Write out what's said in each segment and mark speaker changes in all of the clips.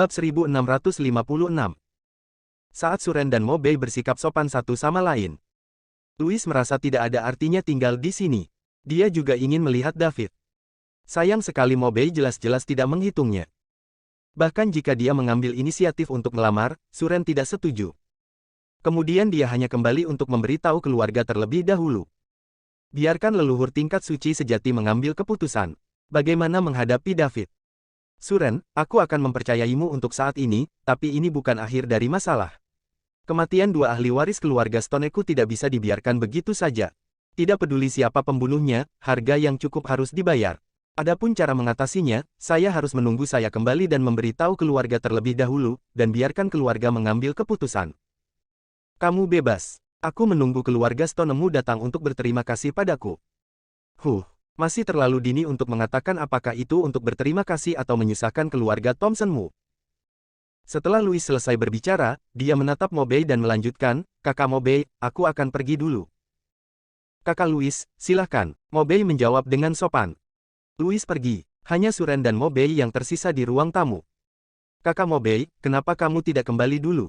Speaker 1: Bab 1656. Saat Suren dan Mo Bei bersikap sopan satu sama lain, Louis merasa tidak ada artinya tinggal di sini. Dia juga ingin melihat David. Sayang sekali Mo Bei jelas-jelas tidak menghitungnya. Bahkan jika dia mengambil inisiatif untuk melamar, Suren tidak setuju. Kemudian dia hanya kembali untuk memberitahu keluarga terlebih dahulu. Biarkan leluhur tingkat suci sejati mengambil keputusan. Bagaimana menghadapi David? Suren, aku akan mempercayaimu untuk saat ini, tapi ini bukan akhir dari masalah. Kematian dua ahli waris keluarga Stoneku tidak bisa dibiarkan begitu saja. Tidak peduli siapa pembunuhnya, harga yang cukup harus dibayar. Adapun cara mengatasinya, saya harus menunggu saya kembali dan memberitahu keluarga terlebih dahulu, dan biarkan keluarga mengambil keputusan. Kamu bebas. Aku menunggu keluarga Stonemu datang untuk berterima kasih padaku. Masih terlalu dini untuk mengatakan apakah itu untuk berterima kasih atau menyusahkan keluarga Thompsonmu. Setelah Louis selesai berbicara, dia menatap Mo Bei dan melanjutkan, Kakak Mo Bei, aku akan pergi dulu. Kakak Louis, silahkan, Mo Bei menjawab dengan sopan. Louis pergi, hanya Suren dan Mo Bei yang tersisa di ruang tamu. Kakak Mo Bei, kenapa kamu tidak kembali dulu?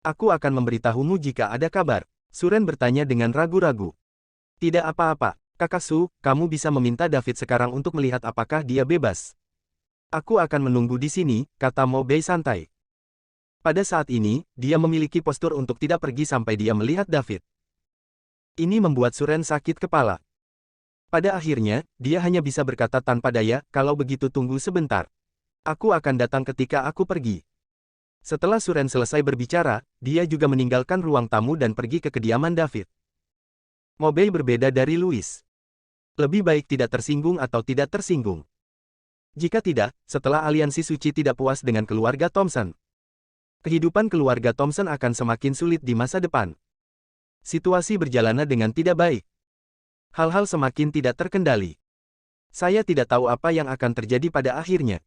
Speaker 1: Aku akan memberitahumu jika ada kabar. Suren bertanya dengan ragu-ragu. Tidak apa-apa. Kakak Su, kamu bisa meminta David sekarang untuk melihat apakah dia bebas. Aku akan menunggu di sini, kata Mo Bei santai. Pada saat ini, dia memiliki postur untuk tidak pergi sampai dia melihat David. Ini membuat Suren sakit kepala. Pada akhirnya, dia hanya bisa berkata tanpa daya, kalau begitu tunggu sebentar. Aku akan datang ketika aku pergi. Setelah Suren selesai berbicara, dia juga meninggalkan ruang tamu dan pergi ke kediaman David. Mo Bei berbeda dari Louis. Lebih baik tidak tersinggung atau tidak tersinggung. Jika tidak, setelah aliansi suci tidak puas dengan keluarga Thompson, kehidupan keluarga Thompson akan semakin sulit di masa depan. Situasi berjalan dengan tidak baik. Hal-hal semakin tidak terkendali. Saya tidak tahu apa yang akan terjadi pada akhirnya.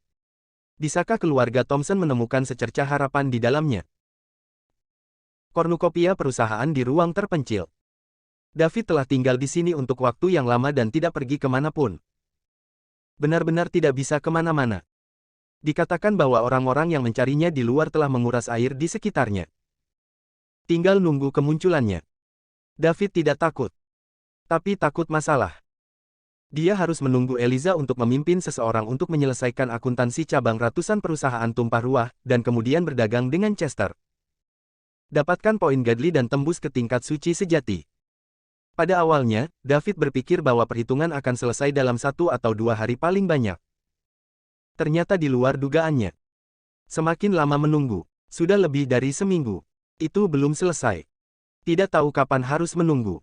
Speaker 1: Bisakah keluarga Thompson menemukan secercah harapan di dalamnya? Kornukopia perusahaan di ruang terpencil. David telah tinggal di sini untuk waktu yang lama dan tidak pergi kemanapun. Benar-benar tidak bisa kemana-mana. Dikatakan bahwa orang-orang yang mencarinya di luar telah menguras air di sekitarnya. Tinggal nunggu kemunculannya. David tidak takut. Tapi takut masalah. Dia harus menunggu Eliza untuk memimpin seseorang untuk menyelesaikan akuntansi cabang ratusan perusahaan tumpah ruah, dan kemudian berdagang dengan Chester. Dapatkan poin godly dan tembus ke tingkat suci sejati. Pada awalnya, David berpikir bahwa perhitungan akan selesai dalam 1 atau 2 hari paling banyak. Ternyata di luar dugaannya. Semakin lama menunggu, sudah lebih dari seminggu. Itu belum selesai. Tidak tahu kapan harus menunggu.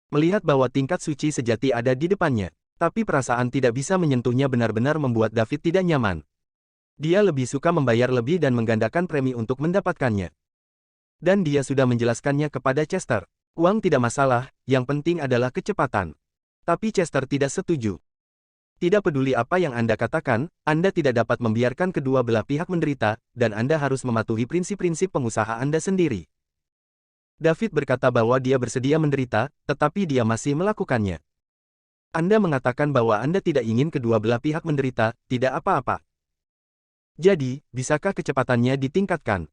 Speaker 1: Melihat bahwa tingkat suci sejati ada di depannya, tapi perasaan tidak bisa menyentuhnya benar-benar membuat David tidak nyaman. Dia lebih suka membayar lebih dan menggandakan premi untuk mendapatkannya. Dan dia sudah menjelaskannya kepada Chester. Uang tidak masalah, yang penting adalah kecepatan. Tapi Chester tidak setuju. Tidak peduli apa yang Anda katakan, Anda tidak dapat membiarkan kedua belah pihak menderita, dan Anda harus mematuhi prinsip-prinsip pengusaha Anda sendiri. David berkata bahwa dia bersedia menderita, tetapi dia masih melakukannya. Anda mengatakan bahwa Anda tidak ingin kedua belah pihak menderita, tidak apa-apa. Jadi, bisakah kecepatannya ditingkatkan?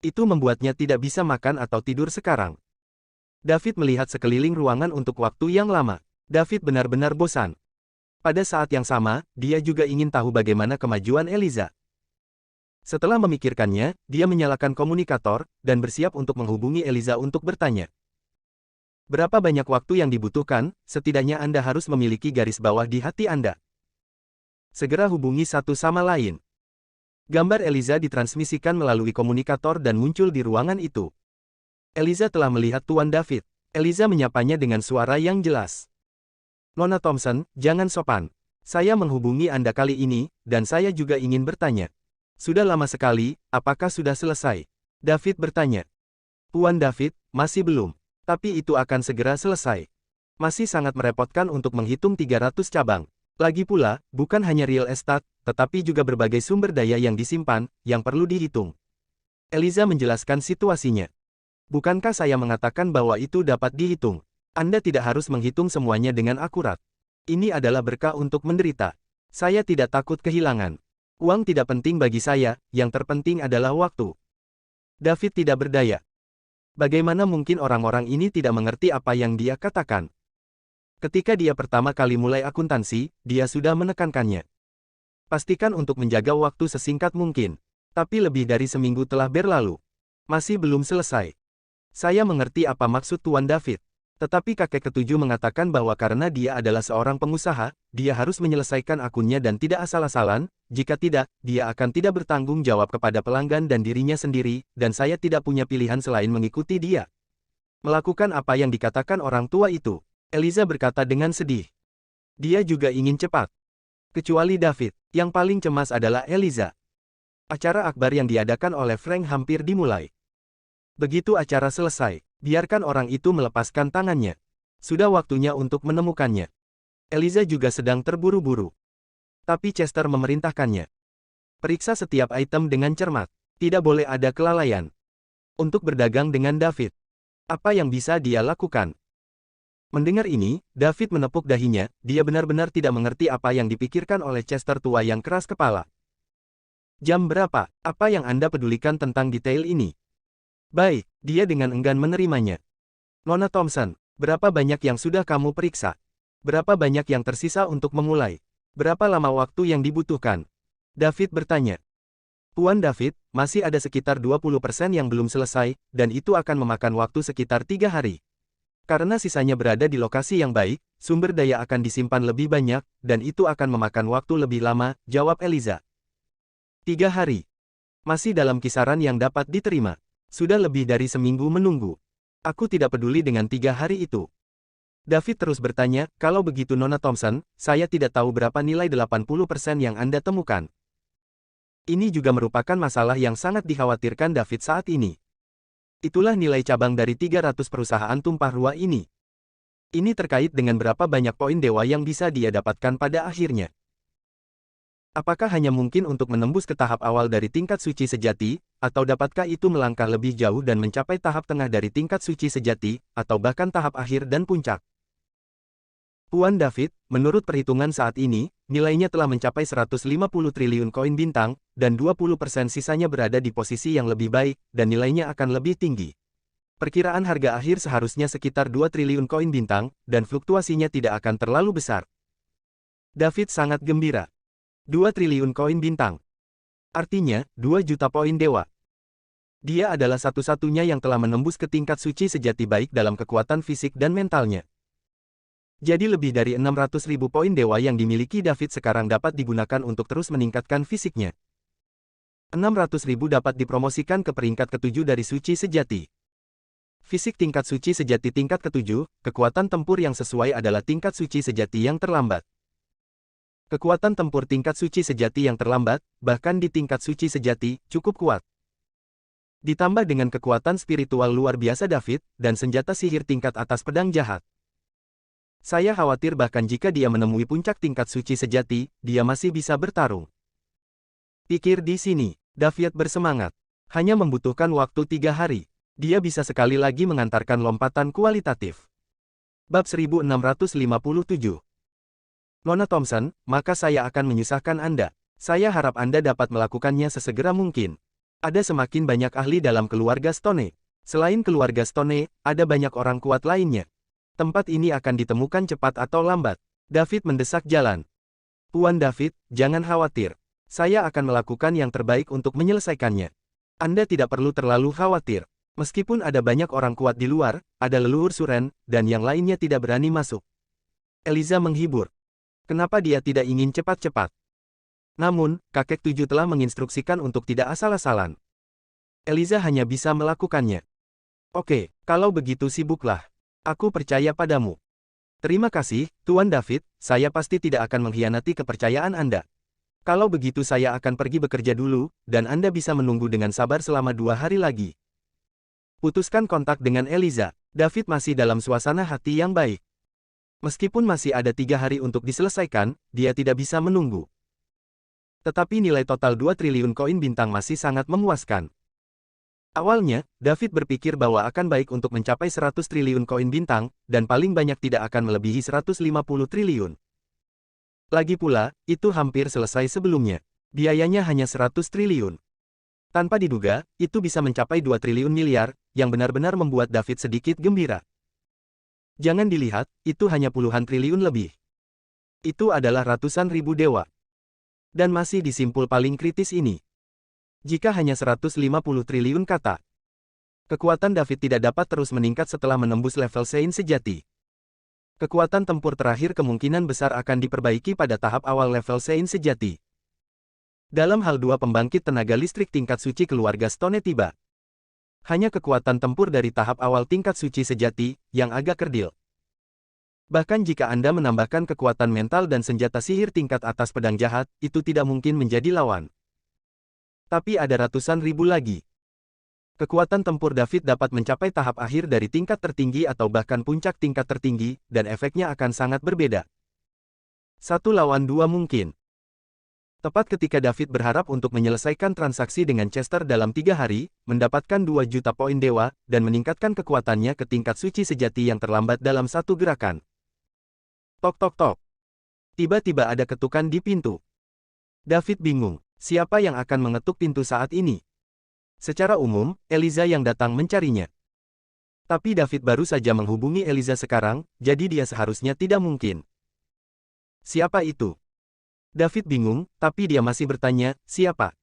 Speaker 1: Itu membuatnya tidak bisa makan atau tidur sekarang. David melihat sekeliling ruangan untuk waktu yang lama. David benar-benar bosan. Pada saat yang sama, dia juga ingin tahu bagaimana kemajuan Eliza. Setelah memikirkannya, dia menyalakan komunikator, dan bersiap untuk menghubungi Eliza untuk bertanya. Berapa banyak waktu yang dibutuhkan, setidaknya Anda harus memiliki garis bawah di hati Anda. Segera hubungi satu sama lain. Gambar Eliza ditransmisikan melalui komunikator dan muncul di ruangan itu. Eliza telah melihat Tuan David. Eliza menyapanya dengan suara yang jelas. Nona Thompson, jangan sopan. Saya menghubungi Anda kali ini, dan saya juga ingin bertanya. Sudah lama sekali, apakah sudah selesai? David bertanya. Tuan David, masih belum. Tapi itu akan segera selesai. Masih sangat merepotkan untuk menghitung 300 cabang. Lagi pula, bukan hanya real estate, tetapi juga berbagai sumber daya yang disimpan, yang perlu dihitung. Eliza menjelaskan situasinya. Bukankah saya mengatakan bahwa itu dapat dihitung? Anda tidak harus menghitung semuanya dengan akurat. Ini adalah berkah untuk menderita. Saya tidak takut kehilangan. Uang tidak penting bagi saya, yang terpenting adalah waktu. David tidak berdaya. Bagaimana mungkin orang-orang ini tidak mengerti apa yang dia katakan? Ketika dia pertama kali mulai akuntansi, dia sudah menekankannya. Pastikan untuk menjaga waktu sesingkat mungkin. Tapi lebih dari seminggu telah berlalu. Masih belum selesai. Saya mengerti apa maksud Tuan David. Tetapi kakek ketujuh mengatakan bahwa karena dia adalah seorang pengusaha, dia harus menyelesaikan akunnya dan tidak asal-asalan, jika tidak, dia akan tidak bertanggung jawab kepada pelanggan dan dirinya sendiri, dan saya tidak punya pilihan selain mengikuti dia. Melakukan apa yang dikatakan orang tua itu, Eliza berkata dengan sedih. Dia juga ingin cepat. Kecuali David, yang paling cemas adalah Eliza. Acara akbar yang diadakan oleh Frank hampir dimulai. Begitu acara selesai, biarkan orang itu melepaskan tangannya. Sudah waktunya untuk menemukannya. Eliza juga sedang terburu-buru. Tapi Chester memerintahkannya. Periksa setiap item dengan cermat. Tidak boleh ada kelalaian. Untuk berdagang dengan David. Apa yang bisa dia lakukan? Mendengar ini, David menepuk dahinya, dia benar-benar tidak mengerti apa yang dipikirkan oleh Chester tua yang keras kepala. Jam berapa? Apa yang Anda pedulikan tentang detail ini? Baik, dia dengan enggan menerimanya. Nona Thompson, berapa banyak yang sudah kamu periksa? Berapa banyak yang tersisa untuk memulai? Berapa lama waktu yang dibutuhkan? David bertanya. Tuan David, masih ada sekitar 20% yang belum selesai, dan itu akan memakan waktu sekitar 3 hari. Karena sisanya berada di lokasi yang baik, sumber daya akan disimpan lebih banyak, dan itu akan memakan waktu lebih lama, jawab Eliza. 3 hari. Masih dalam kisaran yang dapat diterima. Sudah lebih dari seminggu menunggu. Aku tidak peduli dengan 3 hari itu. David terus bertanya, kalau begitu Nona Thompson, saya tidak tahu berapa nilai 80% yang Anda temukan. Ini juga merupakan masalah yang sangat dikhawatirkan David saat ini. Itulah nilai cabang dari 300 perusahaan tumpah ruah ini. Ini terkait dengan berapa banyak poin dewa yang bisa dia dapatkan pada akhirnya. Apakah hanya mungkin untuk menembus ke tahap awal dari tingkat suci sejati, atau dapatkah itu melangkah lebih jauh dan mencapai tahap tengah dari tingkat suci sejati, atau bahkan tahap akhir dan puncak? Tuan David, menurut perhitungan saat ini, nilainya telah mencapai 150 triliun koin bintang, dan 20% sisanya berada di posisi yang lebih baik, dan nilainya akan lebih tinggi. Perkiraan harga akhir seharusnya sekitar 2 triliun koin bintang, dan fluktuasinya tidak akan terlalu besar. David sangat gembira. 2 triliun koin bintang. Artinya, 2 juta poin dewa. Dia adalah satu-satunya yang telah menembus ke tingkat suci sejati baik dalam kekuatan fisik dan mentalnya. Jadi lebih dari 600.000 poin dewa yang dimiliki David sekarang dapat digunakan untuk terus meningkatkan fisiknya. 600.000 dapat dipromosikan ke peringkat ke-7 dari suci sejati. Fisik tingkat suci sejati tingkat ke-7, kekuatan tempur yang sesuai adalah tingkat suci sejati yang terlambat. Kekuatan tempur tingkat suci sejati yang terlambat, bahkan di tingkat suci sejati, cukup kuat. Ditambah dengan kekuatan spiritual luar biasa David, dan senjata sihir tingkat atas pedang jahat. Saya khawatir bahkan jika dia menemui puncak tingkat suci sejati, dia masih bisa bertarung. Pikir di sini, David bersemangat. Hanya membutuhkan waktu 3 hari. Dia bisa sekali lagi mengantarkan lompatan kualitatif. Bab 1657. Nona Thompson, maka saya akan menyusahkan Anda. Saya harap Anda dapat melakukannya sesegera mungkin. Ada semakin banyak ahli dalam keluarga Stone. Selain keluarga Stone, ada banyak orang kuat lainnya. Tempat ini akan ditemukan cepat atau lambat. David mendesak jalan. Tuan David, jangan khawatir. Saya akan melakukan yang terbaik untuk menyelesaikannya. Anda tidak perlu terlalu khawatir. Meskipun ada banyak orang kuat di luar, ada leluhur Suren, dan yang lainnya tidak berani masuk. Eliza menghibur. Kenapa dia tidak ingin cepat-cepat? Namun, kakek 7 telah menginstruksikan untuk tidak asal-asalan. Eliza hanya bisa melakukannya. Oke, kalau begitu sibuklah. Aku percaya padamu. Terima kasih, Tuan David, saya pasti tidak akan mengkhianati kepercayaan Anda. Kalau begitu saya akan pergi bekerja dulu, dan Anda bisa menunggu dengan sabar selama 2 hari lagi. Putuskan kontak dengan Eliza. David masih dalam suasana hati yang baik. Meskipun masih ada 3 hari untuk diselesaikan, dia tidak bisa menunggu. Tetapi nilai total 2 triliun koin bintang masih sangat memuaskan. Awalnya, David berpikir bahwa akan baik untuk mencapai 100 triliun koin bintang, dan paling banyak tidak akan melebihi 150 triliun. Lagi pula, itu hampir selesai sebelumnya. Biayanya hanya 100 triliun. Tanpa diduga, itu bisa mencapai 2 triliun miliar, yang benar-benar membuat David sedikit gembira. Jangan dilihat, itu hanya puluhan triliun lebih. Itu adalah ratusan ribu dewa. Dan masih di simpul paling kritis ini. Jika hanya 150 triliun kata, kekuatan David tidak dapat terus meningkat setelah menembus level Sein sejati. Kekuatan tempur terakhir kemungkinan besar akan diperbaiki pada tahap awal level Sein sejati. Dalam hal dua pembangkit tenaga listrik tingkat suci keluarga Stone tiba. Hanya kekuatan tempur dari tahap awal tingkat suci sejati, yang agak kerdil. Bahkan jika Anda menambahkan kekuatan mental dan senjata sihir tingkat atas pedang jahat, itu tidak mungkin menjadi lawan. Tapi ada ratusan ribu lagi. Kekuatan tempur David dapat mencapai tahap akhir dari tingkat tertinggi atau bahkan puncak tingkat tertinggi, dan efeknya akan sangat berbeda. 1 lawan 2 mungkin. Tepat ketika David berharap untuk menyelesaikan transaksi dengan Chester dalam 3 hari, mendapatkan 2 juta poin dewa, dan meningkatkan kekuatannya ke tingkat suci sejati yang terlambat dalam satu gerakan. Tok tok tok. Tiba-tiba ada ketukan di pintu. David bingung, siapa yang akan mengetuk pintu saat ini? Secara umum, Eliza yang datang mencarinya. Tapi David baru saja menghubungi Eliza sekarang, jadi dia seharusnya tidak mungkin. Siapa itu? David bingung, tapi dia masih bertanya, siapa?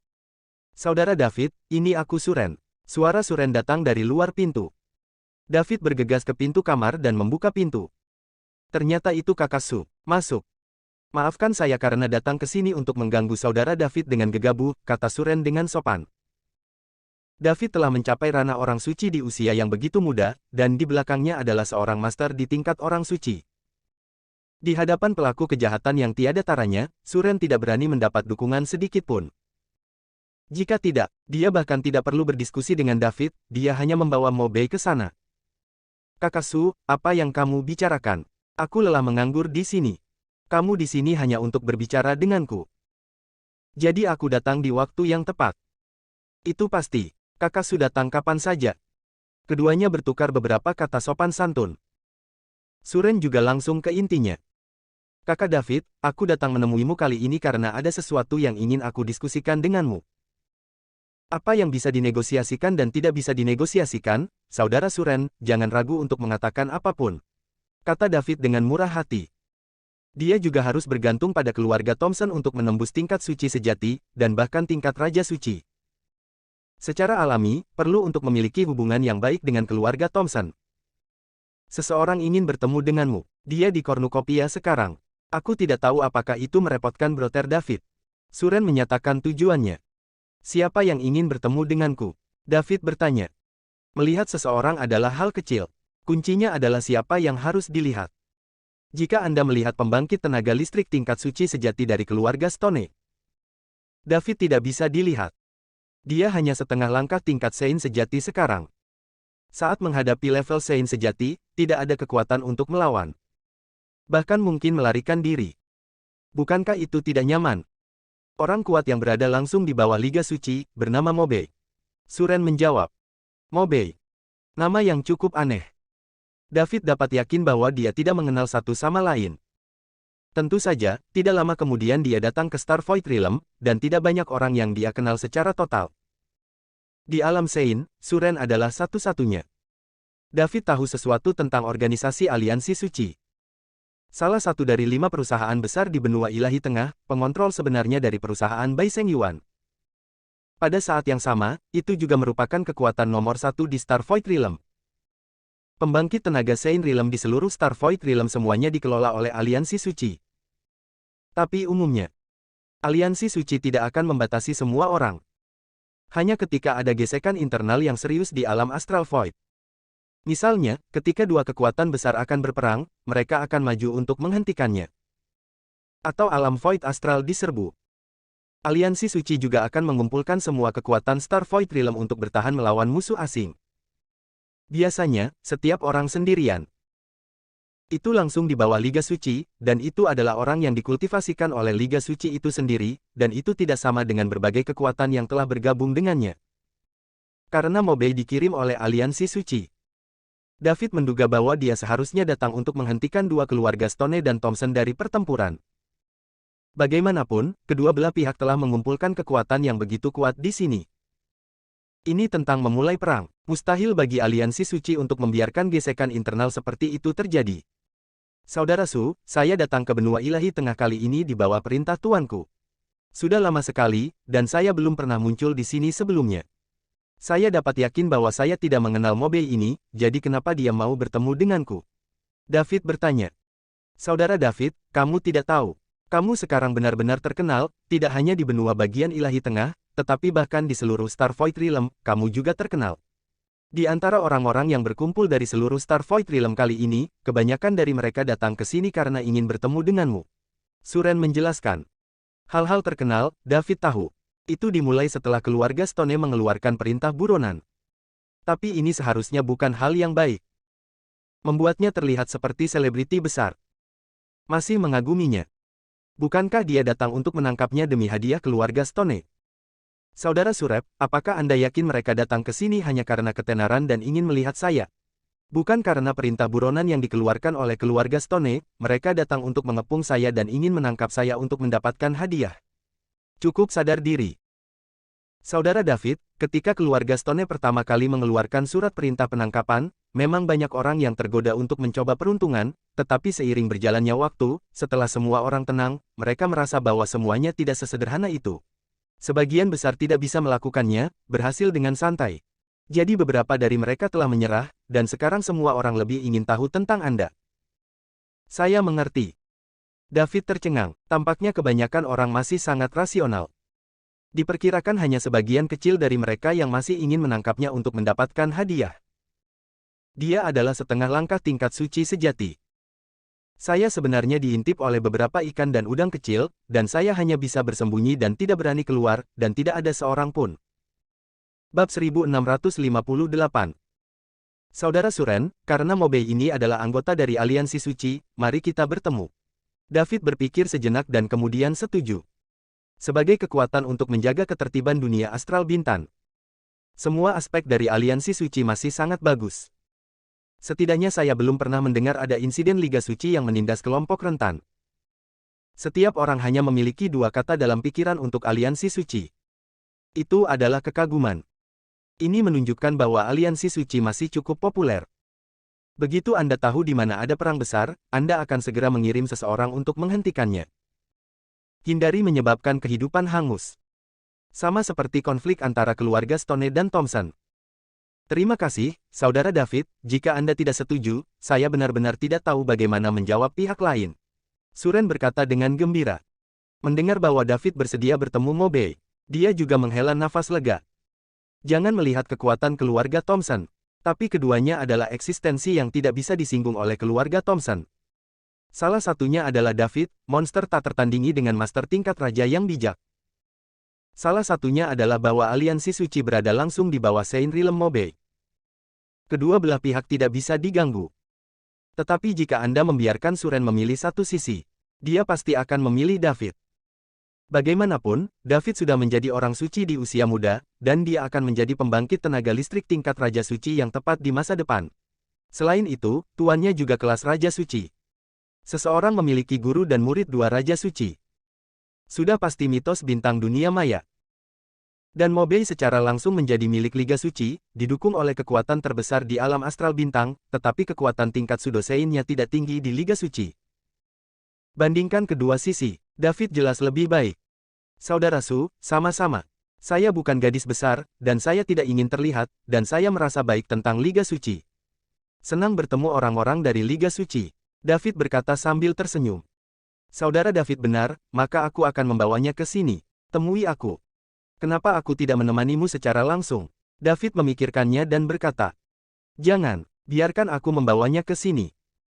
Speaker 1: Saudara David, ini aku Suren. Suara Suren datang dari luar pintu. David bergegas ke pintu kamar dan membuka pintu. Ternyata itu kakak Su. Masuk. Maafkan saya karena datang ke sini untuk mengganggu saudara David dengan gegabah, kata Suren dengan sopan. David telah mencapai ranah orang suci di usia yang begitu muda, dan di belakangnya adalah seorang master di tingkat orang suci. Di hadapan pelaku kejahatan yang tiada taranya, Suren tidak berani mendapat dukungan sedikit pun. Jika tidak, dia bahkan tidak perlu berdiskusi dengan David, dia hanya membawa Mo Bei ke sana. Kakak Su, apa yang kamu bicarakan? Aku lelah menganggur di sini. Kamu di sini hanya untuk berbicara denganku. Jadi aku datang di waktu yang tepat. Itu pasti. Kakak Su datang kapan saja. Keduanya bertukar beberapa kata sopan santun. Suren juga langsung ke intinya. Kakak David, aku datang menemuimu kali ini karena ada sesuatu yang ingin aku diskusikan denganmu. Apa yang bisa dinegosiasikan dan tidak bisa dinegosiasikan, saudara Suren, jangan ragu untuk mengatakan apapun. Kata David dengan murah hati. Dia juga harus bergantung pada keluarga Thompson untuk menembus tingkat suci sejati, dan bahkan tingkat Raja Suci. Secara alami, perlu untuk memiliki hubungan yang baik dengan keluarga Thompson. Seseorang ingin bertemu denganmu. Dia di Cornucopia sekarang. Aku tidak tahu apakah itu merepotkan Brother David. Suren menyatakan tujuannya. Siapa yang ingin bertemu denganku? David bertanya. Melihat seseorang adalah hal kecil. Kuncinya adalah siapa yang harus dilihat. Jika Anda melihat pembangkit tenaga listrik tingkat suci sejati dari keluarga Stone, David tidak bisa dilihat. Dia hanya setengah langkah tingkat Sein sejati sekarang. Saat menghadapi level Sein sejati, tidak ada kekuatan untuk melawan. Bahkan mungkin melarikan diri. Bukankah itu tidak nyaman? Orang kuat yang berada langsung di bawah Liga Suci, bernama Mo Bei. Suren menjawab. Mo Bei. Nama yang cukup aneh. David dapat yakin bahwa dia tidak mengenal satu sama lain. Tentu saja, tidak lama kemudian dia datang ke Starvoid Realm, dan tidak banyak orang yang dia kenal secara total. Di alam Sein, Suren adalah satu-satunya. David tahu sesuatu tentang organisasi Aliansi Suci. Salah satu dari 5 perusahaan besar di benua ilahi tengah, pengontrol sebenarnya dari perusahaan Bai Seng Yuan. Pada saat yang sama, itu juga merupakan kekuatan nomor 1 di Starvoid Realm. Pembangkit tenaga Sein Realm di seluruh Starvoid Realm semuanya dikelola oleh Aliansi Suci. Tapi umumnya, Aliansi Suci tidak akan membatasi semua orang. Hanya ketika ada gesekan internal yang serius di alam Astral Void. Misalnya, ketika dua kekuatan besar akan berperang, mereka akan maju untuk menghentikannya. Atau alam Void Astral diserbu. Aliansi Suci juga akan mengumpulkan semua kekuatan Starvoid Realm untuk bertahan melawan musuh asing. Biasanya, setiap orang sendirian. Itu langsung di bawah Liga Suci, dan itu adalah orang yang dikultivasikan oleh Liga Suci itu sendiri, dan itu tidak sama dengan berbagai kekuatan yang telah bergabung dengannya. Karena Mo Bei dikirim oleh Aliansi Suci. David menduga bahwa dia seharusnya datang untuk menghentikan dua keluarga Stone dan Thompson dari pertempuran. Bagaimanapun, kedua belah pihak telah mengumpulkan kekuatan yang begitu kuat di sini. Ini tentang memulai perang. Mustahil bagi aliansi suci untuk membiarkan gesekan internal seperti itu terjadi. Saudara Su, saya datang ke benua ilahi tengah kali ini di bawah perintah tuanku. Sudah lama sekali, dan saya belum pernah muncul di sini sebelumnya. Saya dapat yakin bahwa saya tidak mengenal Mobei ini, jadi kenapa dia mau bertemu denganku? David bertanya. Saudara David, kamu tidak tahu. Kamu sekarang benar-benar terkenal, tidak hanya di benua bagian ilahi tengah, tetapi bahkan di seluruh Starvoid Realm, kamu juga terkenal. Di antara orang-orang yang berkumpul dari seluruh Starvoid Realm kali ini, kebanyakan dari mereka datang ke sini karena ingin bertemu denganmu. Suren menjelaskan. Hal-hal terkenal, David tahu. Itu dimulai setelah keluarga Stone mengeluarkan perintah buronan. Tapi ini seharusnya bukan hal yang baik. Membuatnya terlihat seperti selebriti besar. Masih mengaguminya. Bukankah dia datang untuk menangkapnya demi hadiah keluarga Stone? Saudara Surep, apakah Anda yakin mereka datang ke sini hanya karena ketenaran dan ingin melihat saya? Bukan karena perintah buronan yang dikeluarkan oleh keluarga Stone, mereka datang untuk mengepung saya dan ingin menangkap saya untuk mendapatkan hadiah. Cukup sadar diri. Saudara David, ketika keluarga Stone pertama kali mengeluarkan surat perintah penangkapan, memang banyak orang yang tergoda untuk mencoba peruntungan, tetapi seiring berjalannya waktu, setelah semua orang tenang, mereka merasa bahwa semuanya tidak sesederhana itu. Sebagian besar tidak bisa melakukannya, berhasil dengan santai. Jadi beberapa dari mereka telah menyerah, dan sekarang semua orang lebih ingin tahu tentang Anda. Saya mengerti. David tercengang, tampaknya kebanyakan orang masih sangat rasional. Diperkirakan hanya sebagian kecil dari mereka yang masih ingin menangkapnya untuk mendapatkan hadiah. Dia adalah setengah langkah tingkat suci sejati. Saya sebenarnya diintip oleh beberapa ikan dan udang kecil, dan saya hanya bisa bersembunyi dan tidak berani keluar, dan tidak ada seorang pun. Bab 1658. Saudara Suren, karena Mobei ini adalah anggota dari aliansi suci, mari kita bertemu. David berpikir sejenak dan kemudian setuju. Sebagai kekuatan untuk menjaga ketertiban dunia astral Bintan. Semua aspek dari aliansi suci masih sangat bagus. Setidaknya saya belum pernah mendengar ada insiden Liga Suci yang menindas kelompok rentan. Setiap orang hanya memiliki dua kata dalam pikiran untuk aliansi suci. Itu adalah kekaguman. Ini menunjukkan bahwa aliansi suci masih cukup populer. Begitu Anda tahu di mana ada perang besar, Anda akan segera mengirim seseorang untuk menghentikannya. Hindari menyebabkan kehidupan hangus. Sama seperti konflik antara keluarga Stone dan Thompson. Terima kasih, Saudara David, jika Anda tidak setuju, saya benar-benar tidak tahu bagaimana menjawab pihak lain. Suren berkata dengan gembira. Mendengar bahwa David bersedia bertemu Mobei, dia juga menghela nafas lega. Jangan melihat kekuatan keluarga Thompson, tapi keduanya adalah eksistensi yang tidak bisa disinggung oleh keluarga Thompson. Salah satunya adalah David, monster tak tertandingi dengan master tingkat raja yang bijak. Salah satunya adalah bahwa aliansi suci berada langsung di bawah Saint Realm Mobei. Kedua belah pihak tidak bisa diganggu. Tetapi jika Anda membiarkan Suren memilih satu sisi, dia pasti akan memilih David. Bagaimanapun, David sudah menjadi orang suci di usia muda, dan dia akan menjadi pembangkit tenaga listrik tingkat Raja Suci yang tepat di masa depan. Selain itu, tuannya juga kelas Raja Suci. Seseorang memiliki guru dan murid dua Raja Suci. Sudah pasti mitos bintang dunia maya. Dan Mobei secara langsung menjadi milik Liga Suci, didukung oleh kekuatan terbesar di alam astral bintang, tetapi kekuatan tingkat Sudosein-nya tidak tinggi di Liga Suci. Bandingkan kedua sisi, David jelas lebih baik. Saudara Su, sama-sama. Saya bukan gadis besar, dan saya tidak ingin terlihat, dan saya merasa baik tentang Liga Suci. Senang bertemu orang-orang dari Liga Suci. David berkata sambil tersenyum. Saudara David benar, maka aku akan membawanya ke sini. Temui aku. Kenapa aku tidak menemanimu secara langsung? David memikirkannya dan berkata. Jangan, biarkan aku membawanya ke sini.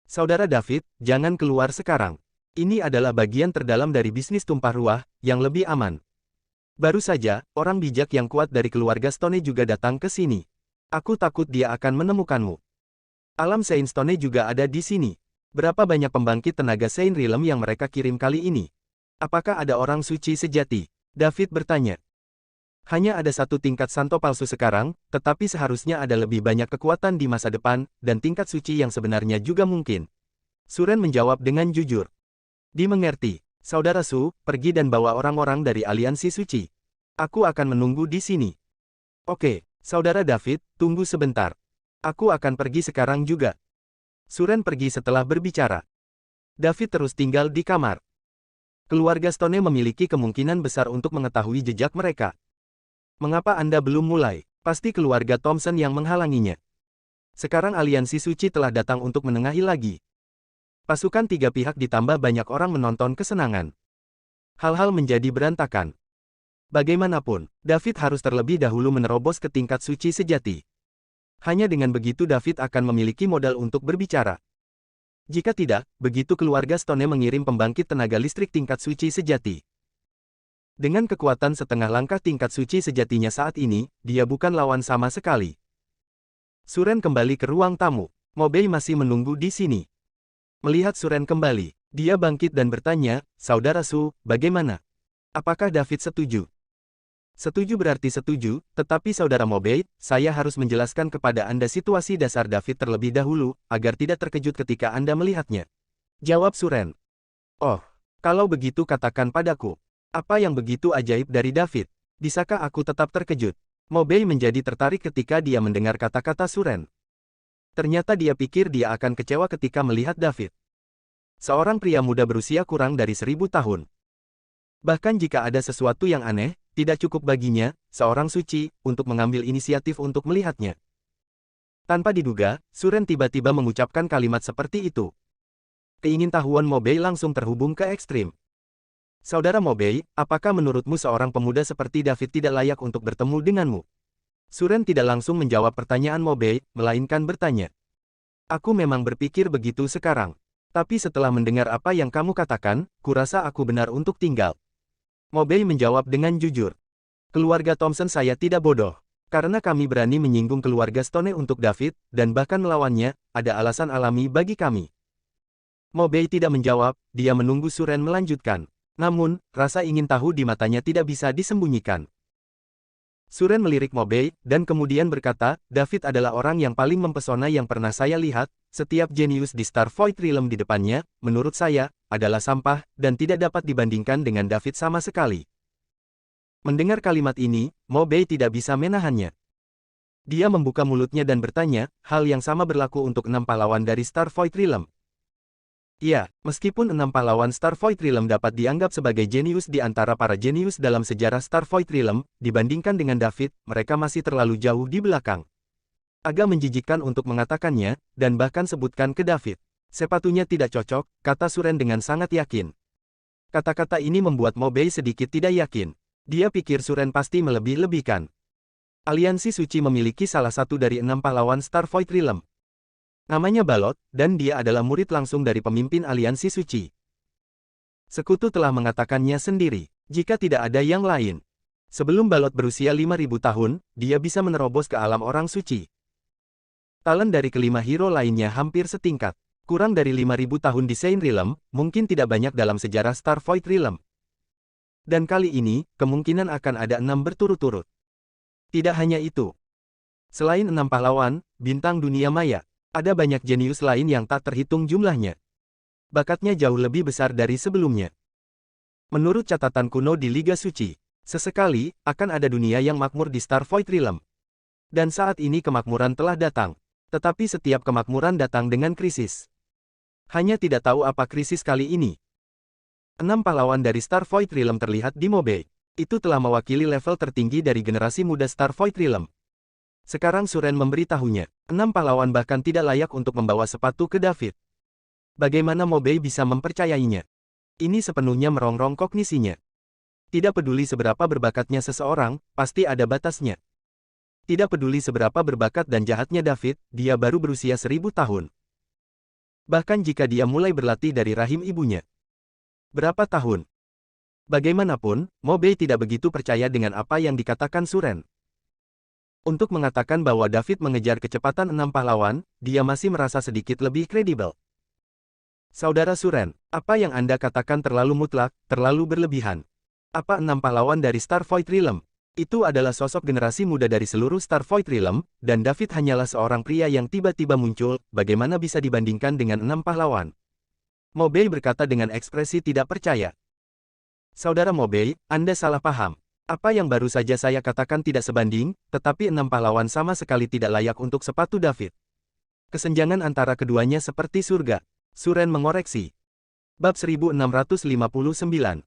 Speaker 1: Saudara David, jangan keluar sekarang. Ini adalah bagian terdalam dari bisnis tumpah ruah, yang lebih aman. Baru saja, orang bijak yang kuat dari keluarga Stone juga datang ke sini. Aku takut dia akan menemukanmu. Alam Saint Stone juga ada di sini. Berapa banyak pembangkit tenaga Saint Realm yang mereka kirim kali ini? Apakah ada orang suci sejati? David bertanya. Hanya ada satu tingkat santo palsu sekarang, tetapi seharusnya ada lebih banyak kekuatan di masa depan, dan tingkat suci yang sebenarnya juga mungkin. Suren menjawab dengan jujur. Dimengerti. Saudara Su, pergi dan bawa orang-orang dari aliansi suci. Aku akan menunggu di sini. Oke, Saudara David, tunggu sebentar. Aku akan pergi sekarang juga. Suren pergi setelah berbicara. David terus tinggal di kamar. Keluarga Stone memiliki kemungkinan besar untuk mengetahui jejak mereka. Mengapa Anda belum mulai? Pasti keluarga Thompson yang menghalanginya. Sekarang aliansi suci telah datang untuk menengahi lagi. Pasukan tiga pihak ditambah banyak orang menonton kesenangan. Hal-hal menjadi berantakan. Bagaimanapun, David harus terlebih dahulu menerobos ke tingkat suci sejati. Hanya dengan begitu David akan memiliki modal untuk berbicara. Jika tidak, begitu keluarga Stone mengirim pembangkit tenaga listrik tingkat suci sejati. Dengan kekuatan setengah langkah tingkat suci sejatinya saat ini, dia bukan lawan sama sekali. Suren kembali ke ruang tamu. Mobei masih menunggu di sini. Melihat Suren kembali, dia bangkit dan bertanya, Saudara Su, bagaimana? Apakah David setuju? Setuju berarti setuju, tetapi Saudara Mobei, saya harus menjelaskan kepada Anda situasi dasar David terlebih dahulu, agar tidak terkejut ketika Anda melihatnya. Jawab Suren. Oh, kalau begitu katakan padaku. Apa yang begitu ajaib dari David? Bisakah aku tetap terkejut? Mobei menjadi tertarik ketika dia mendengar kata-kata Suren. Ternyata dia pikir dia akan kecewa ketika melihat David. Seorang pria muda berusia kurang dari 1000 tahun. Bahkan jika ada sesuatu yang aneh, tidak cukup baginya, seorang suci, untuk mengambil inisiatif untuk melihatnya. Tanpa diduga, Suren tiba-tiba mengucapkan kalimat seperti itu. Keingintahuan Mobei langsung terhubung ke ekstrim. Saudara Mobei, apakah menurutmu seorang pemuda seperti David tidak layak untuk bertemu denganmu? Suren tidak langsung menjawab pertanyaan Mobei, melainkan bertanya. Aku memang berpikir begitu sekarang. Tapi setelah mendengar apa yang kamu katakan, kurasa aku benar untuk tinggal. Mobei menjawab dengan jujur. Keluarga Thompson saya tidak bodoh. Karena kami berani menyinggung keluarga Stone untuk David, dan bahkan melawannya, ada alasan alami bagi kami. Mobei tidak menjawab, dia menunggu Suren melanjutkan. Namun, rasa ingin tahu di matanya tidak bisa disembunyikan. Suren melirik Mobei, dan kemudian berkata, David adalah orang yang paling mempesona yang pernah saya lihat, setiap jenius di Star Void Realm di depannya, menurut saya, adalah sampah, dan tidak dapat dibandingkan dengan David sama sekali. Mendengar kalimat ini, Mobei tidak bisa menahannya. Dia membuka mulutnya dan bertanya, hal yang sama berlaku untuk 6 pahlawan dari Star Void Realm. Ya, meskipun 6 pahlawan Star Void Realm dapat dianggap sebagai jenius di antara para jenius dalam sejarah Star Void Realm, dibandingkan dengan David, mereka masih terlalu jauh di belakang. Agak menjijikkan untuk mengatakannya, dan bahkan sebutkan ke David. Sepatunya tidak cocok, kata Suren dengan sangat yakin. Kata-kata ini membuat Mobei sedikit tidak yakin. Dia pikir Suren pasti melebih-lebihkan. Aliansi Suci memiliki salah satu dari 6 pahlawan Star Void Realm. Namanya Balot, dan dia adalah murid langsung dari pemimpin Aliansi Suci. Sekutu telah mengatakannya sendiri, jika tidak ada yang lain. Sebelum Balot berusia 5000 tahun, dia bisa menerobos ke alam orang suci. Talent dari kelima hero lainnya hampir setingkat. Kurang dari 5000 tahun di Saint Realm, mungkin tidak banyak dalam sejarah Star Void Realm. Dan kali ini, kemungkinan akan ada 6 berturut-turut. Tidak hanya itu. Selain 6 pahlawan, bintang dunia maya, ada banyak jenius lain yang tak terhitung jumlahnya. Bakatnya jauh lebih besar dari sebelumnya. Menurut catatan kuno di Liga Suci, sesekali, akan ada dunia yang makmur di Star Void Realm. Dan saat ini kemakmuran telah datang. Tetapi setiap kemakmuran datang dengan krisis. Hanya tidak tahu apa krisis kali ini. 6 pahlawan dari Star Void Realm terlihat di Mobei. Itu telah mewakili level tertinggi dari generasi muda Star Void Realm. Sekarang Suren memberitahunya, 6 pahlawan bahkan tidak layak untuk membawa sepatu ke David. Bagaimana Mobei bisa mempercayainya? Ini sepenuhnya merongrong kognisinya. Tidak peduli seberapa berbakatnya seseorang, pasti ada batasnya. Tidak peduli seberapa berbakat dan jahatnya David, dia baru berusia 1000 tahun. Bahkan jika dia mulai berlatih dari rahim ibunya. Berapa tahun? Bagaimanapun, Mobei tidak begitu percaya dengan apa yang dikatakan Suren. Untuk mengatakan bahwa David mengejar kecepatan 6 pahlawan, dia masih merasa sedikit lebih kredibel. Saudara Suren, apa yang Anda katakan terlalu mutlak, terlalu berlebihan. Apa 6 pahlawan dari Star Void Realm? Itu adalah sosok generasi muda dari seluruh Star Void Realm, dan David hanyalah seorang pria yang tiba-tiba muncul, bagaimana bisa dibandingkan dengan 6 pahlawan? Mobei berkata dengan ekspresi tidak percaya. Saudara Mobei, Anda salah paham. Apa yang baru saja saya katakan tidak sebanding, tetapi 6 pahlawan sama sekali tidak layak untuk sepatu David. Kesenjangan antara keduanya seperti surga. Suren mengoreksi. Bab 1659.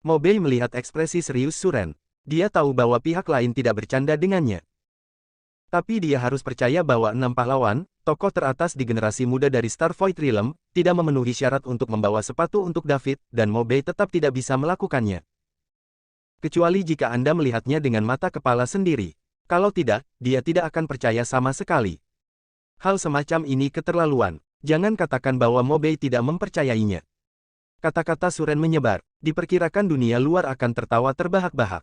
Speaker 1: Mobei melihat ekspresi serius Suren. Dia tahu bahwa pihak lain tidak bercanda dengannya. Tapi dia harus percaya bahwa 6 pahlawan, tokoh teratas di generasi muda dari Starvoid Realm, tidak memenuhi syarat untuk membawa sepatu untuk David, dan Mobei tetap tidak bisa melakukannya. Kecuali jika Anda melihatnya dengan mata kepala sendiri. Kalau tidak, dia tidak akan percaya sama sekali. Hal semacam ini keterlaluan. Jangan katakan bahwa Mobei tidak mempercayainya. Kata-kata Suren menyebar. Diperkirakan dunia luar akan tertawa terbahak-bahak.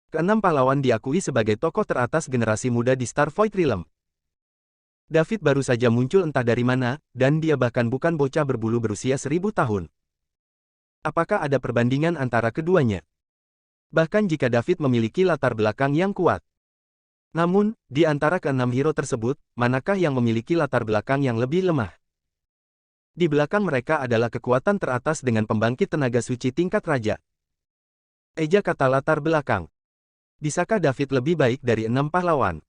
Speaker 1: Keenam pahlawan diakui sebagai tokoh teratas generasi muda di Starvoid Realm. David baru saja muncul entah dari mana, dan dia bahkan bukan bocah berbulu berusia 1000 tahun. Apakah ada perbandingan antara keduanya? Bahkan jika David memiliki latar belakang yang kuat. Namun, di antara keenam hero tersebut, manakah yang memiliki latar belakang yang lebih lemah? Di belakang mereka adalah kekuatan teratas dengan pembangkit tenaga suci tingkat raja. Eja kata latar belakang. Bisakah David lebih baik dari 6 pahlawan?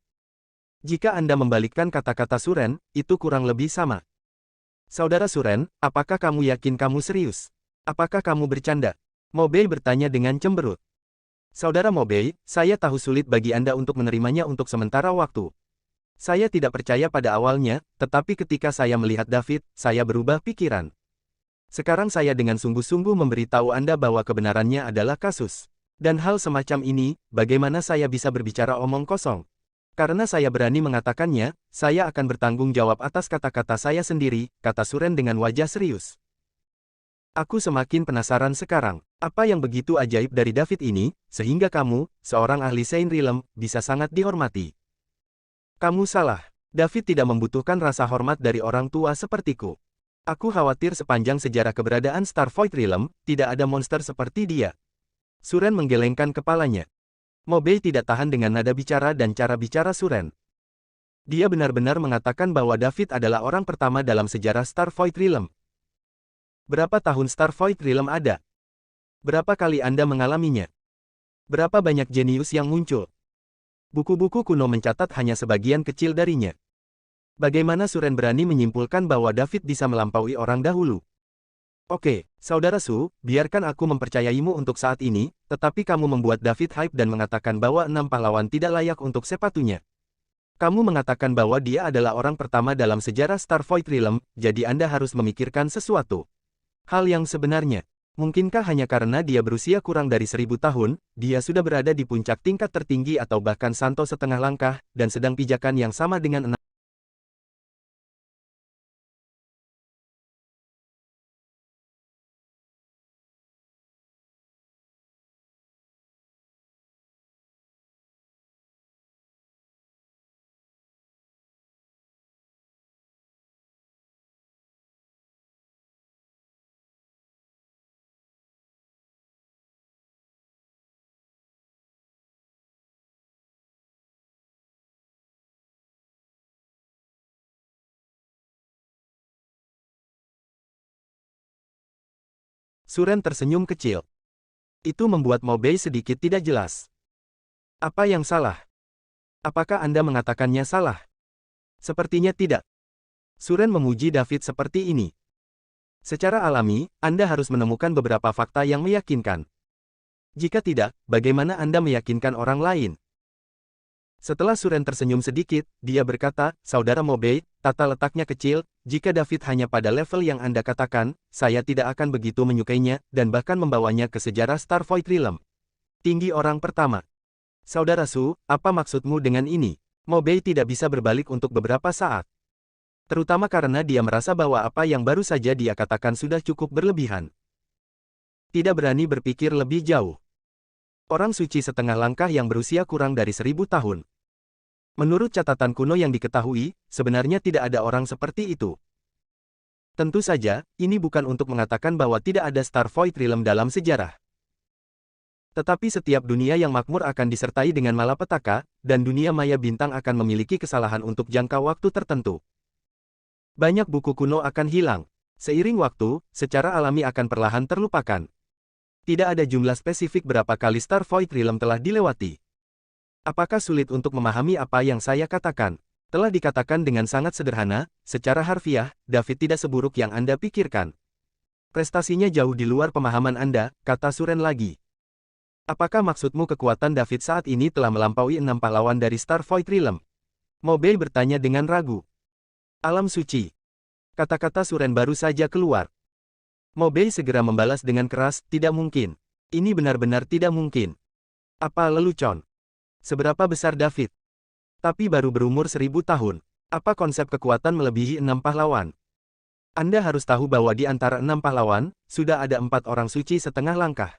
Speaker 1: Jika Anda membalikkan kata-kata Suren, itu kurang lebih sama. Saudara Suren, apakah kamu yakin kamu serius? Apakah kamu bercanda? Mobei bertanya dengan cemberut. Saudara Mobei, saya tahu sulit bagi Anda untuk menerimanya untuk sementara waktu. Saya tidak percaya pada awalnya, tetapi ketika saya melihat David, saya berubah pikiran. Sekarang saya dengan sungguh-sungguh memberitahu Anda bahwa kebenarannya adalah kasus. Dan hal semacam ini, bagaimana saya bisa berbicara omong kosong? Karena saya berani mengatakannya, saya akan bertanggung jawab atas kata-kata saya sendiri, kata Suren dengan wajah serius. Aku semakin penasaran sekarang, apa yang begitu ajaib dari David ini, sehingga kamu, seorang ahli Saint Realm, bisa sangat dihormati. Kamu salah. David tidak membutuhkan rasa hormat dari orang tua sepertiku. Aku khawatir sepanjang sejarah keberadaan Starvoid Realm, tidak ada monster seperti dia. Suren menggelengkan kepalanya. Mobei tidak tahan dengan nada bicara dan cara bicara Suren. Dia benar-benar mengatakan bahwa David adalah orang pertama dalam sejarah Starvoid Realm. Berapa tahun Starvoid Realm ada? Berapa kali Anda mengalaminya? Berapa banyak jenius yang muncul? Buku-buku kuno mencatat hanya sebagian kecil darinya. Bagaimana Suren berani menyimpulkan bahwa David bisa melampaui orang dahulu? Oke, Saudara Su, biarkan aku mempercayaimu untuk saat ini, tetapi kamu membuat David hype dan mengatakan bahwa 6 pahlawan tidak layak untuk sepatunya. Kamu mengatakan bahwa dia adalah orang pertama dalam sejarah Starvoid Realm, jadi Anda harus memikirkan sesuatu. Hal yang sebenarnya, mungkinkah hanya karena dia berusia kurang dari 1000 tahun, dia sudah berada di puncak tingkat tertinggi atau bahkan Santo setengah langkah, dan sedang pijakan yang sama dengan 6. Suren tersenyum kecil. Itu membuat Mobei sedikit tidak jelas. Apa yang salah? Apakah Anda mengatakannya salah? Sepertinya tidak. Suren memuji David seperti ini. Secara alami, Anda harus menemukan beberapa fakta yang meyakinkan. Jika tidak, bagaimana Anda meyakinkan orang lain? Setelah Suren tersenyum sedikit, dia berkata, Saudara Mobei, tata letaknya kecil, jika David hanya pada level yang Anda katakan, saya tidak akan begitu menyukainya, dan bahkan membawanya ke sejarah Starvoid Realm. Tinggi orang pertama. Saudara Su, apa maksudmu dengan ini? Mobei tidak bisa berbalik untuk beberapa saat. Terutama karena dia merasa bahwa apa yang baru saja dia katakan sudah cukup berlebihan. Tidak berani berpikir lebih jauh. Orang suci setengah langkah yang berusia kurang dari 1000 tahun. Menurut catatan kuno yang diketahui, sebenarnya tidak ada orang seperti itu. Tentu saja, ini bukan untuk mengatakan bahwa tidak ada Starvoid Realm dalam sejarah. Tetapi setiap dunia yang makmur akan disertai dengan malapetaka, dan dunia maya bintang akan memiliki kesalahan untuk jangka waktu tertentu. Banyak buku kuno akan hilang. Seiring waktu, secara alami akan perlahan terlupakan. Tidak ada jumlah spesifik berapa kali Star Void Realm telah dilewati. Apakah sulit untuk memahami apa yang saya katakan? Telah dikatakan dengan sangat sederhana, secara harfiah, David tidak seburuk yang Anda pikirkan. Prestasinya jauh di luar pemahaman Anda, kata Suren lagi. Apakah maksudmu kekuatan David saat ini telah melampaui 6 pahlawan dari Star Void Realm? Mobei bertanya dengan ragu. Alam suci. Kata-kata Suren baru saja keluar. Mobei segera membalas dengan keras, tidak mungkin. Ini benar-benar tidak mungkin. Apa lelucon? Seberapa besar David? Tapi baru berumur 1000 tahun. Apa konsep kekuatan melebihi 6 pahlawan? Anda harus tahu bahwa di antara 6 pahlawan, sudah ada 4 orang suci setengah langkah.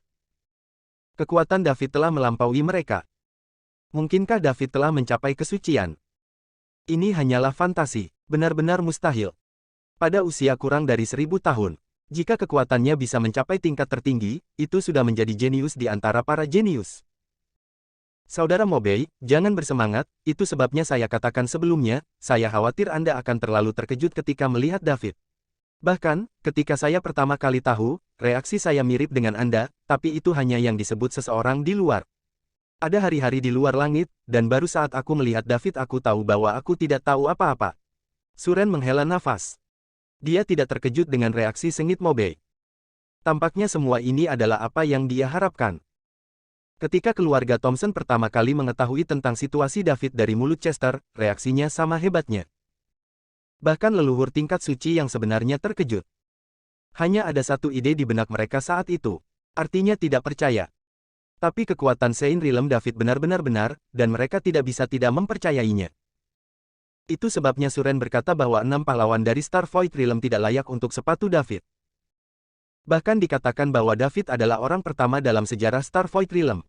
Speaker 1: Kekuatan David telah melampaui mereka. Mungkinkah David telah mencapai kesucian? Ini hanyalah fantasi, benar-benar mustahil. Pada usia kurang dari 1000 tahun, jika kekuatannya bisa mencapai tingkat tertinggi, itu sudah menjadi jenius di antara para jenius. Saudara Mobei, jangan bersemangat, itu sebabnya saya katakan sebelumnya, saya khawatir Anda akan terlalu terkejut ketika melihat David. Bahkan, ketika saya pertama kali tahu, reaksi saya mirip dengan Anda, tapi itu hanya yang disebut seseorang di luar. Ada hari-hari di luar langit, dan baru saat aku melihat David aku tahu bahwa aku tidak tahu apa-apa. Suren menghela nafas. Dia tidak terkejut dengan reaksi sengit Mobei. Tampaknya semua ini adalah apa yang dia harapkan. Ketika keluarga Thompson pertama kali mengetahui tentang situasi David dari mulut Chester, reaksinya sama hebatnya. Bahkan leluhur tingkat suci yang sebenarnya terkejut. Hanya ada satu ide di benak mereka saat itu. Artinya tidak percaya. Tapi kekuatan Sein Realm David benar-benar benar, dan mereka tidak bisa tidak mempercayainya. Itu sebabnya Suren berkata bahwa 6 pahlawan dari Star Void Realm tidak layak untuk sepatu David. Bahkan dikatakan bahwa David adalah orang pertama dalam sejarah Star Void Realm.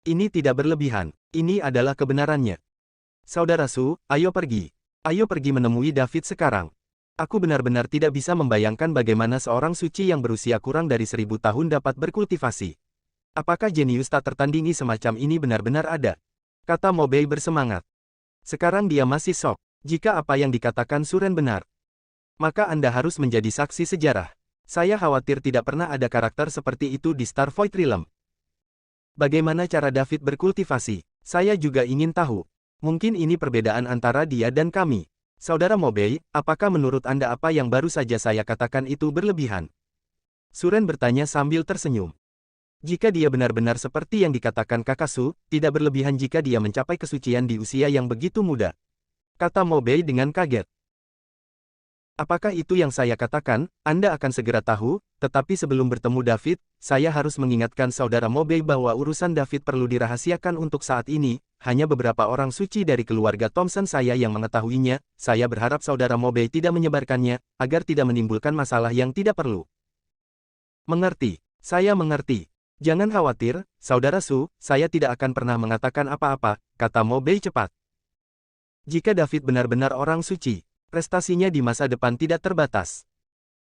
Speaker 1: Ini tidak berlebihan, ini adalah kebenarannya. Saudara Su, ayo pergi. Ayo pergi menemui David sekarang. Aku benar-benar tidak bisa membayangkan bagaimana seorang suci yang berusia kurang dari 1000 tahun dapat berkultivasi. Apakah jenius tak tertandingi semacam ini benar-benar ada? Kata Mobei bersemangat. Sekarang dia masih shock. Jika apa yang dikatakan Suren benar, maka Anda harus menjadi saksi sejarah. Saya khawatir tidak pernah ada karakter seperti itu di Star Void Realm. Bagaimana cara David berkultivasi? Saya juga ingin tahu. Mungkin ini perbedaan antara dia dan kami. Saudara Mobei, apakah menurut Anda apa yang baru saja saya katakan itu berlebihan? Suren bertanya sambil tersenyum. Jika dia benar-benar seperti yang dikatakan Kakasu, tidak berlebihan jika dia mencapai kesucian di usia yang begitu muda. Kata Mobei dengan kaget. Apakah itu yang saya katakan? Anda akan segera tahu, tetapi sebelum bertemu David, saya harus mengingatkan saudara Mobei bahwa urusan David perlu dirahasiakan untuk saat ini. Hanya beberapa orang suci dari keluarga Thompson saya yang mengetahuinya. Saya berharap saudara Mobei tidak menyebarkannya, agar tidak menimbulkan masalah yang tidak perlu. Mengerti, saya mengerti. Jangan khawatir, saudara Su, saya tidak akan pernah mengatakan apa-apa, kata Mobei cepat. Jika David benar-benar orang suci, prestasinya di masa depan tidak terbatas.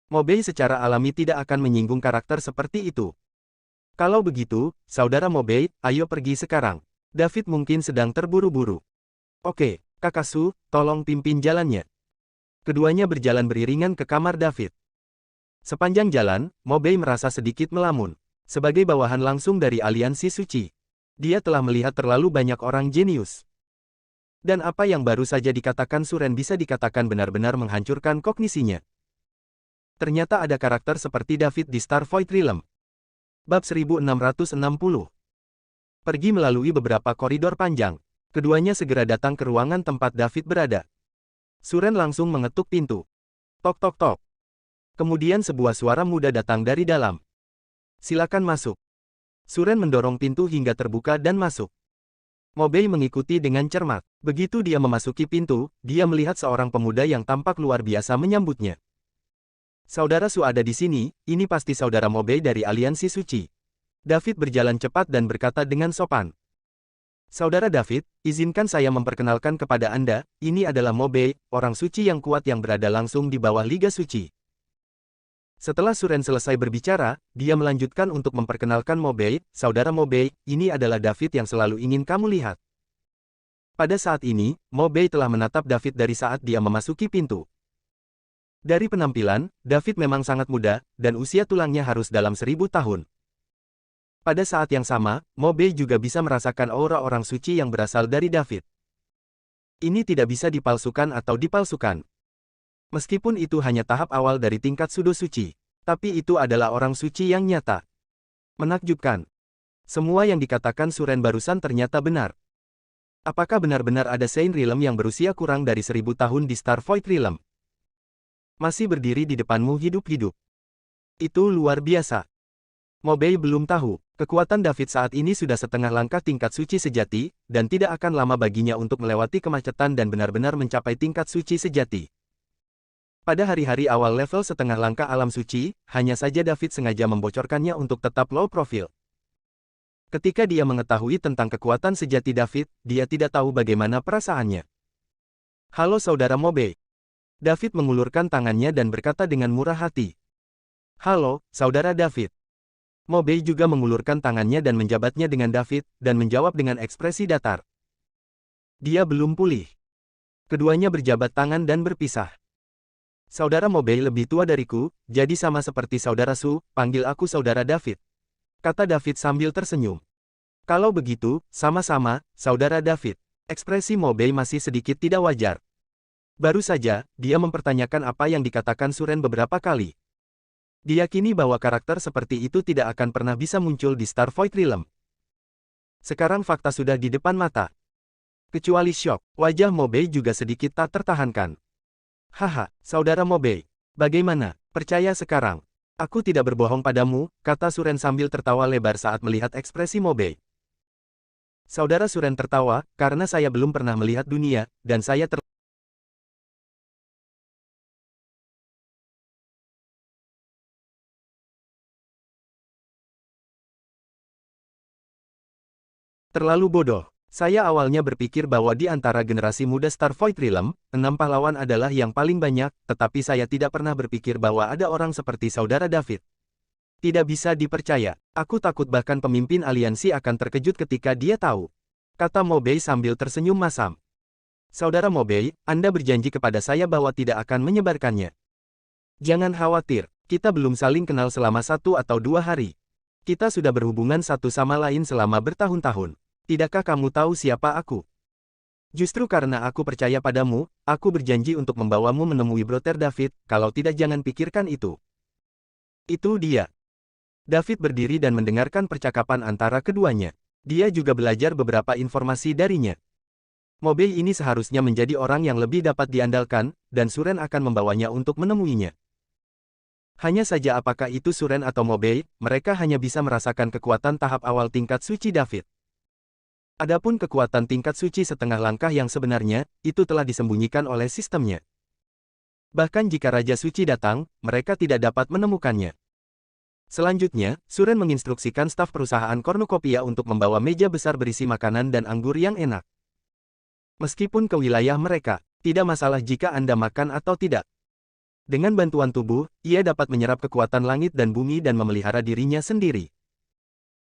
Speaker 1: Mobei secara alami tidak akan menyinggung karakter seperti itu. Kalau begitu, saudara Mobei, ayo pergi sekarang. David mungkin sedang terburu-buru. Oke, Kakasu, tolong pimpin jalannya. Keduanya berjalan beriringan ke kamar David. Sepanjang jalan, Mobei merasa sedikit melamun. Sebagai bawahan langsung dari aliansi suci, dia telah melihat terlalu banyak orang jenius. Dan apa yang baru saja dikatakan Suren bisa dikatakan benar-benar menghancurkan kognisinya. Ternyata ada karakter seperti David di Star Void Realm. Bab 1660. Pergi melalui beberapa koridor panjang. Keduanya segera datang ke ruangan tempat David berada. Suren langsung mengetuk pintu. Tok tok tok. Kemudian sebuah suara muda datang dari dalam. Silakan masuk. Suren mendorong pintu hingga terbuka dan masuk. Mobei mengikuti dengan cermat. Begitu dia memasuki pintu, dia melihat seorang pemuda yang tampak luar biasa menyambutnya. Saudara Su ada di sini, ini pasti saudara Mobei dari Aliansi Suci. David berjalan cepat dan berkata dengan sopan. Saudara David, izinkan saya memperkenalkan kepada Anda, ini adalah Mobei, orang suci yang kuat yang berada langsung di bawah Liga Suci. Setelah Suren selesai berbicara, dia melanjutkan untuk memperkenalkan Mobei, saudara Mobei, ini adalah David yang selalu ingin kamu lihat. Pada saat ini, Mobei telah menatap David dari saat dia memasuki pintu. Dari penampilan, David memang sangat muda, dan usia tulangnya harus dalam 1000 tahun. Pada saat yang sama, Mobei juga bisa merasakan aura orang suci yang berasal dari David. Ini tidak bisa dipalsukan atau dipalsukan. Meskipun itu hanya tahap awal dari tingkat Sudo Suci, tapi itu adalah orang suci yang nyata. Menakjubkan. Semua yang dikatakan Suren barusan ternyata benar. Apakah benar-benar ada Saint Realm yang berusia kurang dari 1000 tahun di Star Void Realm? Masih berdiri di depanmu hidup-hidup. Itu luar biasa. Mobei belum tahu, kekuatan David saat ini sudah setengah langkah tingkat suci sejati, dan tidak akan lama baginya untuk melewati kemacetan dan benar-benar mencapai tingkat suci sejati. Pada hari-hari awal level setengah langkah alam suci, hanya saja David sengaja membocorkannya untuk tetap low profile. Ketika dia mengetahui tentang kekuatan sejati David, dia tidak tahu bagaimana perasaannya. Halo saudara Mobei. David mengulurkan tangannya dan berkata dengan murah hati. Halo, saudara David. Mobei juga mengulurkan tangannya dan menjabatnya dengan David, dan menjawab dengan ekspresi datar. Dia belum pulih. Keduanya berjabat tangan dan berpisah. Saudara Mobei lebih tua dariku, jadi sama seperti saudara Su, panggil aku saudara David. Kata David sambil tersenyum. Kalau begitu, sama-sama, saudara David. Ekspresi Mobei masih sedikit tidak wajar. Baru saja, dia mempertanyakan apa yang dikatakan Suren beberapa kali. Diyakini bahwa karakter seperti itu tidak akan pernah bisa muncul di Star Void Realm. Sekarang fakta sudah di depan mata. Kecuali syok, wajah Mobei juga sedikit tak tertahankan. Haha, saudara Mobei. Bagaimana, percaya sekarang? Aku tidak berbohong padamu, kata Suren sambil tertawa lebar saat melihat ekspresi Mobei. Saudara Suren tertawa, karena saya belum pernah melihat dunia, dan saya terlalu bodoh. Saya awalnya berpikir bahwa di antara generasi muda Star Void Realm, 6 pahlawan adalah yang paling banyak, tetapi saya tidak pernah berpikir bahwa ada orang seperti saudara David. Tidak bisa dipercaya. Aku takut bahkan pemimpin aliansi akan terkejut ketika dia tahu. Kata Mobei sambil tersenyum masam. Saudara Mobei, Anda berjanji kepada saya bahwa tidak akan menyebarkannya. Jangan khawatir, kita belum saling kenal selama 1 atau 2 hari. Kita sudah berhubungan satu sama lain selama bertahun-tahun. Tidakkah kamu tahu siapa aku? Justru karena aku percaya padamu, aku berjanji untuk membawamu menemui Brother David, kalau tidak jangan pikirkan itu. Itu dia. David berdiri dan mendengarkan percakapan antara keduanya. Dia juga belajar beberapa informasi darinya. Mobei ini seharusnya menjadi orang yang lebih dapat diandalkan, dan Suren akan membawanya untuk menemuinya. Hanya saja apakah itu Suren atau Mobei, mereka hanya bisa merasakan kekuatan tahap awal tingkat suci David. Adapun kekuatan tingkat suci setengah langkah yang sebenarnya, itu telah disembunyikan oleh sistemnya. Bahkan jika Raja Suci datang, mereka tidak dapat menemukannya. Selanjutnya, Suren menginstruksikan staf perusahaan kornucopia untuk membawa meja besar berisi makanan dan anggur yang enak. Meskipun ke wilayah mereka, tidak masalah jika Anda makan atau tidak. Dengan bantuan tubuh, ia dapat menyerap kekuatan langit dan bumi dan memelihara dirinya sendiri.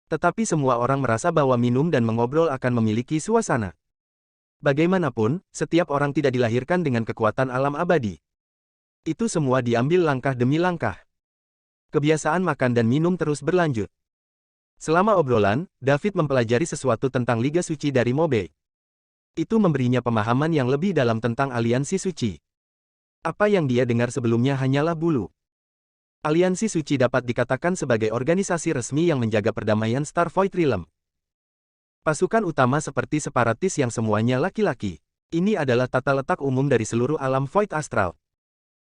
Speaker 1: Tetapi semua orang merasa bahwa minum dan mengobrol akan memiliki suasana. Bagaimanapun, setiap orang tidak dilahirkan dengan kekuatan alam abadi. Itu semua diambil langkah demi langkah. Kebiasaan makan dan minum terus berlanjut. Selama obrolan, David mempelajari sesuatu tentang Liga Suci dari Mobei. Itu memberinya pemahaman yang lebih dalam tentang aliansi suci. Apa yang dia dengar sebelumnya hanyalah bulu. Aliansi Suci dapat dikatakan sebagai organisasi resmi yang menjaga perdamaian Star Void Realm. Pasukan utama seperti separatis yang semuanya laki-laki. Ini adalah tata letak umum dari seluruh alam Void Astral.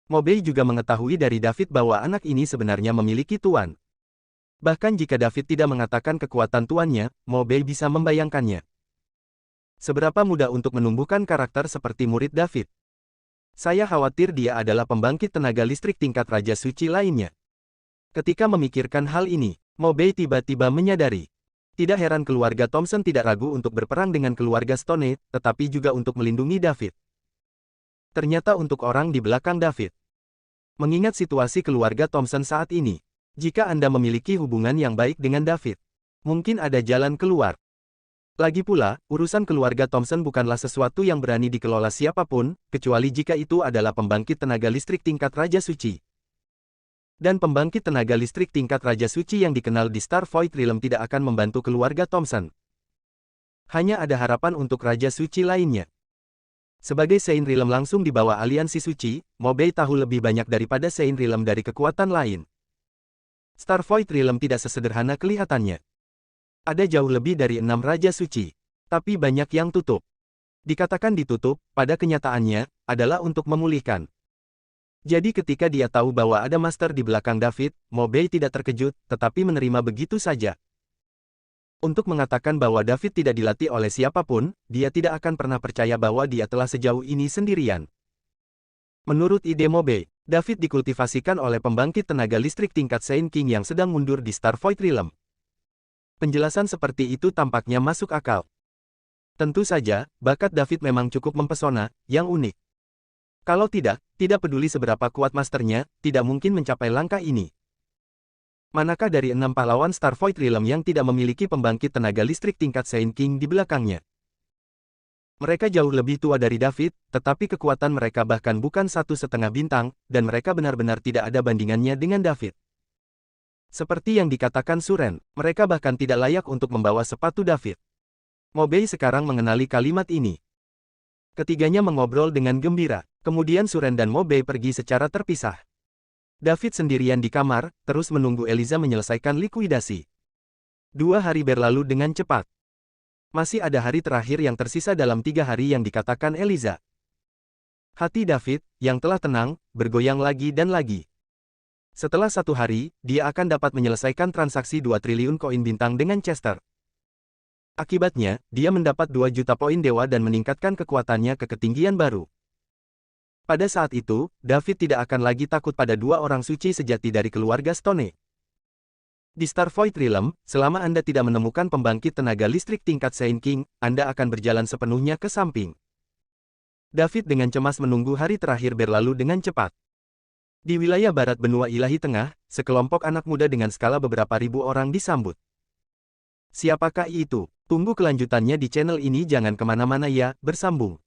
Speaker 1: Mobei juga mengetahui dari David bahwa anak ini sebenarnya memiliki tuan. Bahkan jika David tidak mengatakan kekuatan tuannya, Mobei bisa membayangkannya. Seberapa mudah untuk menumbuhkan karakter seperti murid David. Saya khawatir dia adalah pembangkit tenaga listrik tingkat Raja Suci lainnya. Ketika memikirkan hal ini, Mobei tiba-tiba menyadari. Tidak heran keluarga Thompson tidak ragu untuk berperang dengan keluarga Stone, tetapi juga untuk melindungi David. Ternyata untuk orang di belakang David. Mengingat situasi keluarga Thompson saat ini, jika Anda memiliki hubungan yang baik dengan David, mungkin ada jalan keluar. Lagi pula, urusan keluarga Thompson bukanlah sesuatu yang berani dikelola siapapun, kecuali jika itu adalah pembangkit tenaga listrik tingkat Raja Suci. Dan pembangkit tenaga listrik tingkat Raja Suci yang dikenal di Star Void Realm tidak akan membantu keluarga Thompson. Hanya ada harapan untuk Raja Suci lainnya. Sebagai Sein Realm langsung di bawah aliansi suci, Mobei tahu lebih banyak daripada Sein Realm dari kekuatan lain. Star Void Realm tidak sesederhana kelihatannya. Ada jauh lebih dari 6 Raja Suci. Tapi banyak yang tutup. Dikatakan ditutup, pada kenyataannya, adalah untuk memulihkan. Jadi ketika dia tahu bahwa ada master di belakang David, Mobei tidak terkejut, tetapi menerima begitu saja. Untuk mengatakan bahwa David tidak dilatih oleh siapapun, dia tidak akan pernah percaya bahwa dia telah sejauh ini sendirian. Menurut ide Mobei, David dikultivasikan oleh pembangkit tenaga listrik tingkat Saint King yang sedang mundur di Star Void Realm. Penjelasan seperti itu tampaknya masuk akal. Tentu saja, bakat David memang cukup mempesona, yang unik. Kalau tidak peduli seberapa kuat masternya, tidak mungkin mencapai langkah ini. Manakah dari 6 pahlawan Star Void Realm yang tidak memiliki pembangkit tenaga listrik tingkat Saint King di belakangnya? Mereka jauh lebih tua dari David, tetapi kekuatan mereka bahkan bukan 1,5 bintang, dan mereka benar-benar tidak ada bandingannya dengan David. Seperti yang dikatakan Suren, mereka bahkan tidak layak untuk membawa sepatu David. Mobei sekarang mengenali kalimat ini. Ketiganya mengobrol dengan gembira. Kemudian Suren dan Mobei pergi secara terpisah. David sendirian di kamar, terus menunggu Eliza menyelesaikan likuidasi. 2 hari berlalu dengan cepat. Masih ada hari terakhir yang tersisa dalam 3 hari yang dikatakan Eliza. Hati David, yang telah tenang, bergoyang lagi dan lagi. Setelah 1 hari, dia akan dapat menyelesaikan transaksi 2 triliun koin bintang dengan Chester. Akibatnya, dia mendapat 2 juta poin dewa dan meningkatkan kekuatannya ke ketinggian baru. Pada saat itu, David tidak akan lagi takut pada 2 orang suci sejati dari keluarga Stone. Di Star Void Realm, selama Anda tidak menemukan pembangkit tenaga listrik tingkat Saint King, Anda akan berjalan sepenuhnya ke samping. David dengan cemas menunggu hari terakhir berlalu dengan cepat. Di wilayah barat benua ilahi tengah, sekelompok anak muda dengan skala beberapa ribu orang disambut. Siapakah itu? Tunggu kelanjutannya di channel ini, jangan kemana-mana ya, bersambung.